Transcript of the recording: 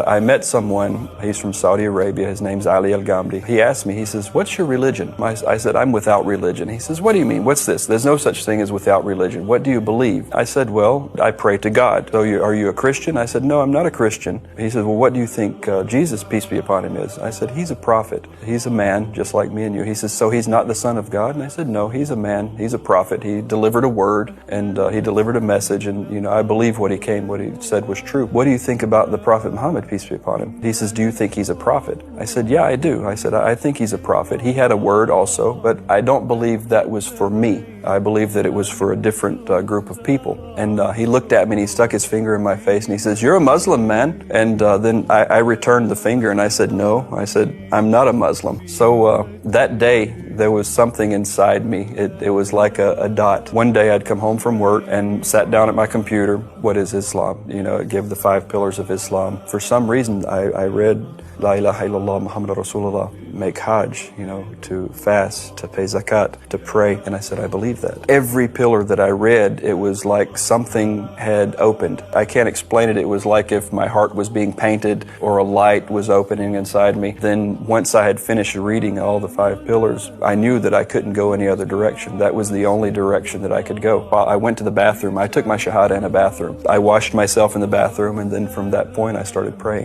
I met someone, he's from Saudi Arabia, his name's Ali Al-Ghamdi. He asked me, he says, what's your religion? I said, I'm without religion. He says, what do you mean? What's this? There's no such thing as without religion. What do you believe? I said, well, I pray to God. So are you a Christian? I said, no, I'm not a Christian. He said, well, what do you think Jesus, peace be upon him, is? I said, he's a prophet. He's a man just like me and you. He says, so he's not the son of God? And I said, no, he's a man. He's a prophet. He delivered a word and he delivered a message. And, I believe what he said was true. What do you think about the Prophet Muhammad, peace be upon him? He says, do you think he's a prophet? I said, yeah, I do. I said, I think he's a prophet. He had a word also, but I don't believe that was for me. I believe that it was for a different group of people. And he looked at me and he stuck his finger in my face and he says, you're a Muslim, man. And then I returned the finger and I said, no. I said, I'm not a Muslim. So that day, there was something inside me. It was like a dot. One day I'd come home from work and sat down at my computer. What is Islam? It gave the 5 pillars of Islam. For some reason, I read La ilaha illallah Muhammad Rasulullah, make hajj, to fast, to pay zakat, to pray. And I said, I believe that. Every pillar that I read, it was like something had opened. I can't explain it. It was like if my heart was being painted or a light was opening inside me. Then once I had finished reading all the 5 pillars, I knew that I couldn't go any other direction. That was the only direction that I could go. I went to the bathroom. I took my shahada in a bathroom. I washed myself in the bathroom, and then from that point I started praying.